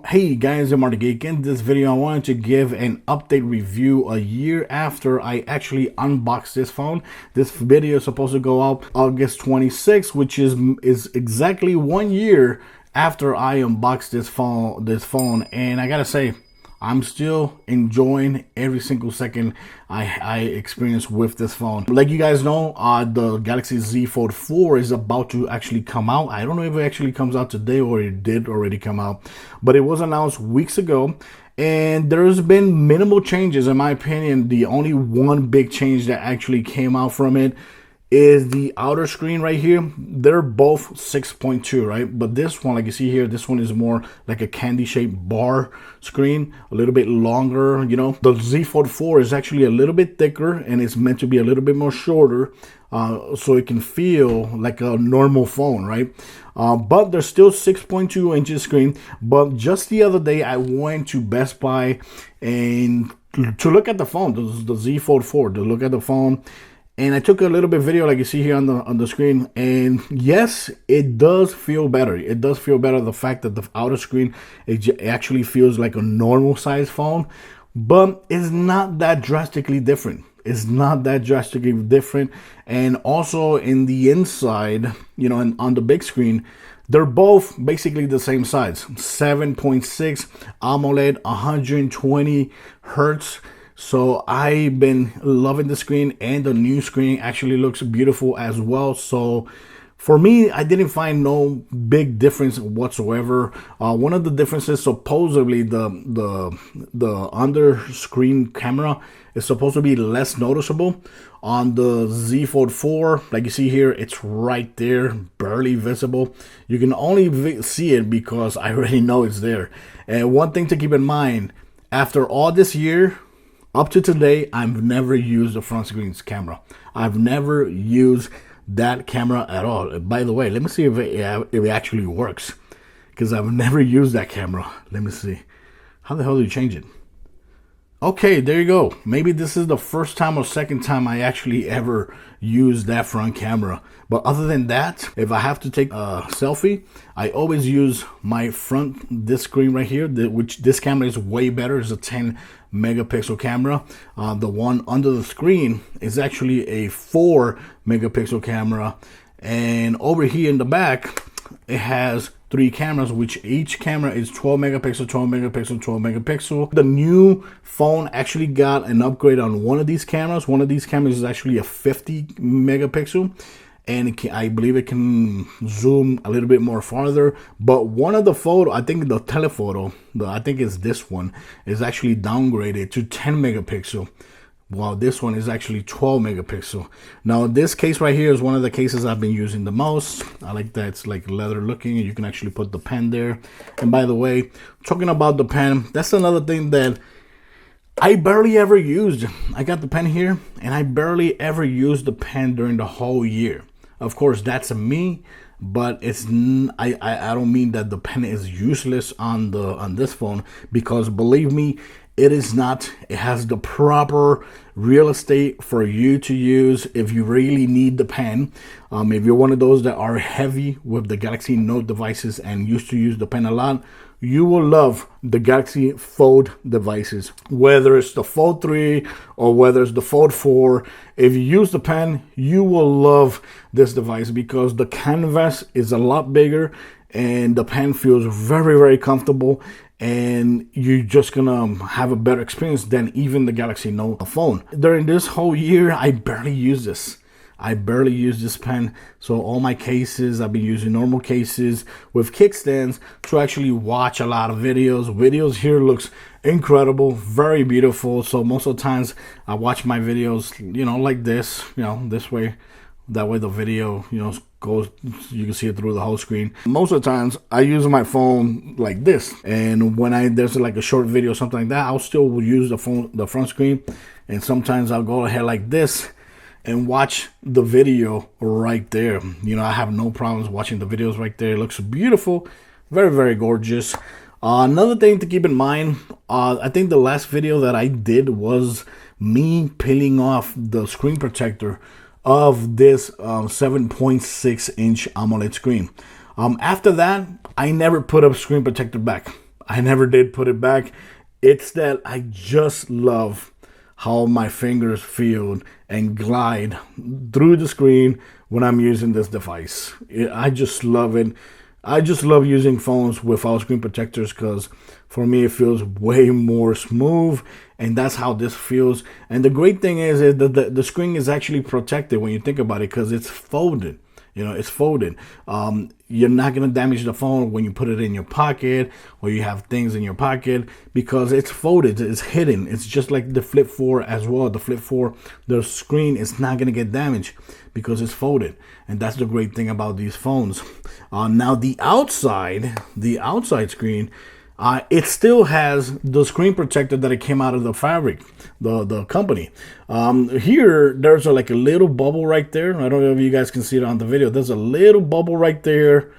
Hey guys, I'm Marty Geek. In this video, I wanted to give an update review a year after I actually unboxed this phone. This video is supposed to go out August 26th, which is exactly 1 year after I unboxed this phone, and I gotta say, I'm still enjoying every single second I experience with this phone. Like you guys know, the Galaxy Z Fold 4 is about to actually come out. I don't know if it actually comes out today or it did already come out, but it was announced weeks ago. And there's been minimal changes, in my opinion. The only one big change that actually came out from it is the outer screen right here. They're both 6.2, right? But this one, like you see here, this one is more like a candy shaped bar screen, a little bit longer. You know, the Z Fold 4 is actually a little bit thicker and it's meant to be a little bit more shorter, so it can feel like a normal phone, right? But there's still 6.2 inches screen. But just the other day, I went to Best Buy and to look at the phone, the Z Fold 4, to look at the phone. And I took a little bit of video, like you see here on the screen. And yes, it does feel better. It does feel better. The fact that the outer screen, it actually feels like a normal size phone, but it's not that drastically different. It's not that drastically different. And also in the inside, you know, and on the big screen, they're both basically the same size. 7.6 AMOLED, 120 hertz. So I've been loving the screen, and the new screen actually looks beautiful as well. So for me, I didn't find no big difference whatsoever. One of the differences, supposedly the under screen camera is supposed to be less noticeable. On the Z Fold 4, like you see here, it's right there, barely visible. You can only see it because I already know it's there. And one thing to keep in mind, after all this year, up to today, I've never used the front screen's camera. I've never used that camera at all. By the way, let me see if it actually works, because I've never used that camera. Let me see. How the hell do you change it? Okay, there you go. Maybe this is the first time or second time I actually ever used that front camera. But other than that, if I have to take a selfie, I always use my this screen right here, which this camera is way better. It's a 10 megapixel camera. The one under the screen is actually a 4 megapixel camera. And over here in the back, it has 3 cameras, which each camera is 12 megapixel, 12 megapixel, 12 megapixel. The new phone actually got an upgrade on one of these cameras. One of these cameras is actually a 50 megapixel, and I believe it can zoom a little bit more farther. But one of the photo, I think the telephoto, I think it's this one, is actually downgraded to 10 megapixel. While this one is actually 12 megapixel. Now this case right here is one of the cases I've been using the most. I like that it's like leather looking, and you can actually put the pen there. And by the way, talking about the pen, that's another thing that I barely ever used. I got the pen here, and I barely ever used the pen during the whole year. Of course, that's me, but it's I don't mean that the pen is useless on this phone, because believe me, it is not. It has the proper real estate for you to use if you really need the pen. If you're one of those that are heavy with the Galaxy Note devices and used to use the pen a lot, you will love the Galaxy Fold devices. Whether it's the Fold 3 or whether it's the Fold 4, if you use the pen, you will love this device, because the canvas is a lot bigger and the pen feels very, very comfortable, and you're just gonna have a better experience than even the Galaxy Note phone. During this whole year, I barely use this. I barely use this pen. So all my cases, I've been using normal cases with kickstands to actually watch a lot of videos. Videos here looks incredible, very beautiful. So most of the times I watch my videos, you know, like this, you know, this way. That way the video, you know, goes, you can see it through the whole screen. Most of the times I use my phone like this, and when there's like a short video or something like that, I'll still use the front screen, and sometimes I'll go ahead like this and watch the video right there. You know, I have no problems watching the videos right there. It looks beautiful, very, very gorgeous. Another thing to keep in mind, I think the last video that I did was me peeling off the screen protector of this 7.6 inch AMOLED screen. After that, I never put a screen protector back. I never did put it back. It's that I just love how my fingers feel and glide through the screen when I'm using this device. I just love it. I just love using phones without screen protectors because for me it feels way more smooth, and that's how this feels. And the great thing is that the screen is actually protected when you think about it because it's folded. It's folded. You're not going to damage the phone when you put it in your pocket or you have things in your pocket because it's folded. It's hidden. It's just like the Flip 4 as well. The Flip 4, the screen is not going to get damaged because it's folded. And that's the great thing about these phones. Now the outside screen, it still has the screen protector that it came out of the fabric, the company. Here, there's like a little bubble right there. I don't know if you guys can see it on the video. There's a little bubble right there,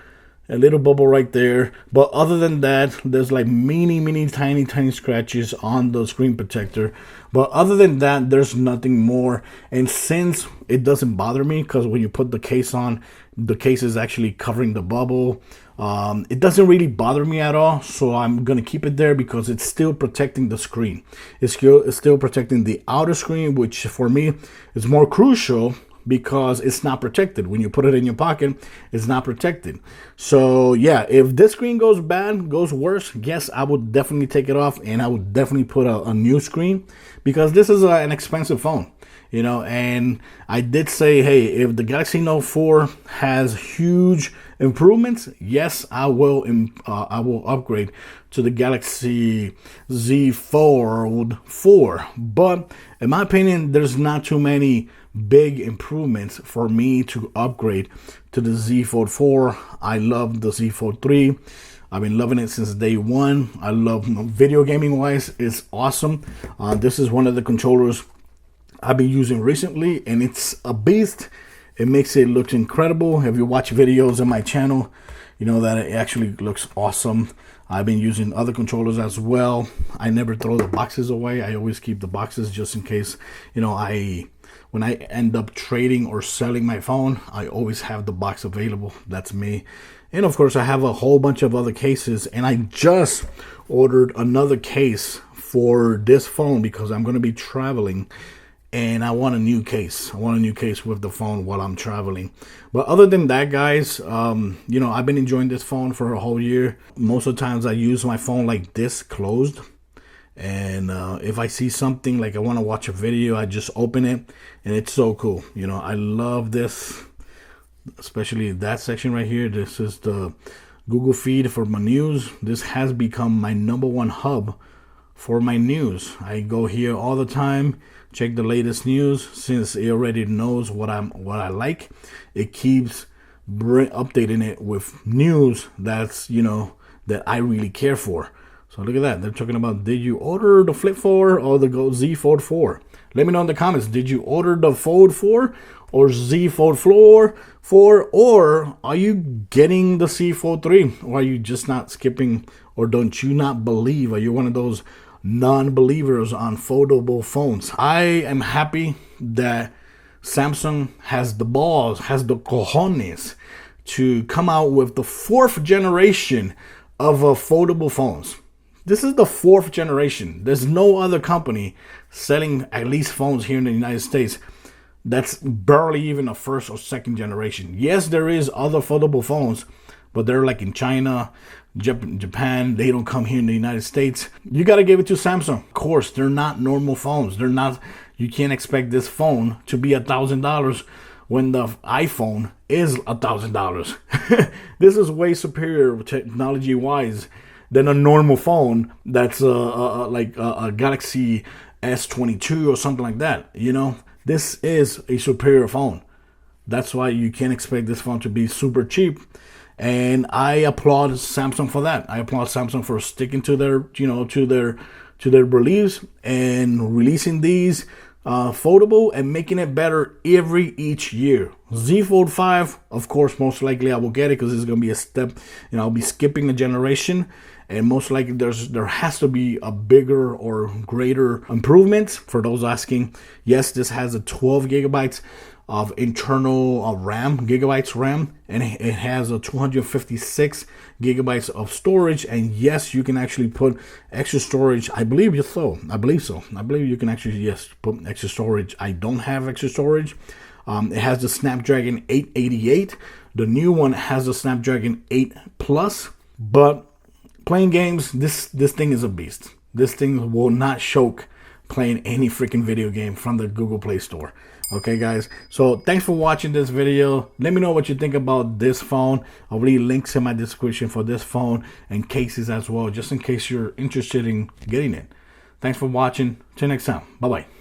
But other than that, there's like mini, tiny scratches on the screen protector. But other than that, there's nothing more. And since it doesn't bother me, because when you put the case on, the case is actually covering the bubble. It doesn't really bother me at all, so I'm gonna keep it there because it's still protecting the screen. It's still protecting the outer screen, which for me is more crucial because it's not protected. When you put it in your pocket, it's not protected. So yeah, if this screen goes bad, goes worse, yes, I would definitely take it off and I would definitely put a new screen because this is an expensive phone. And I did say, hey, if the Galaxy Note 4 has huge improvements, yes, I will upgrade to the Galaxy Z Fold 4. But in my opinion, there's not too many big improvements for me to upgrade to the Z Fold 4. I love the Z Fold 3. I've been loving it since day one. I love video gaming wise. It's awesome. This is one of the controllers I've been using recently, and it's a beast. It makes it look incredible. If you watch videos on my channel, you know that it actually looks awesome. I've been using other controllers as well. I never throw the boxes away. I always keep the boxes just in case, when I end up trading or selling my phone, I always have the box available. That's me. And of course, I have a whole bunch of other cases, and I just ordered another case for this phone because I'm going to be traveling. And I want a new case. I want a new case with the phone while I'm traveling. But other than that, guys, I've been enjoying this phone for a whole year. Most of the times I use my phone like this, closed. And if I see something like I want to watch a video, I just open it. And it's so cool. I love this, especially that section right here. This is the Google feed for my news. This has become my #1 hub for my news. I go here all the time, check the latest news. Since it already knows what I like, it keeps updating it with news that's that I really care for. So look at that. They're talking about, did you order the Flip 4 or the Z Fold 4? Let me know in the comments. Did you order the Fold 4 or Z Fold 4, or are you getting the Z Fold 3? Or are you just not skipping, or don't you not believe? Are you one of those non-believers on foldable phones? I am happy that Samsung has the balls, has the cojones to come out with the 4th generation of foldable phones. This is the 4th generation. There's no other company selling at least phones here in the United States that's barely even a 1st or 2nd generation. Yes, there is other foldable phones, but they're like in China, Japan. They don't come here in the United States. You got to give it to Samsung. Of course, they're not normal phones. They're not. You can't expect this phone to be $1,000 when the iPhone is $1,000. This is way superior technology wise than a normal phone that's like a Galaxy S22 or something like that. This is a superior phone. That's why you can't expect this phone to be super cheap. And I applaud Samsung for that. I applaud Samsung for sticking to their, to their beliefs and releasing these foldable and making it better each year. Z Fold 5, of course, most likely I will get it because it's going to be a step, I'll be skipping a generation. and most likely there has to be a bigger or greater improvements. For those asking, yes, this has a 12 gigabytes of internal gigabytes RAM, and it has a 256 gigabytes of storage. And yes, you can actually put extra storage. I believe so. I believe you can actually, yes, put extra storage. I don't have extra storage. It has the Snapdragon 888. The new one has the Snapdragon 8 Plus. But playing games, this thing is a beast. This thing will not choke playing any freaking video game from the Google Play Store. Okay, guys, so thanks for watching this video. Let me know what you think about this phone. I'll leave links in my description for this phone and cases as well, just in case you're interested in getting it. Thanks for watching. Till next time. Bye-bye.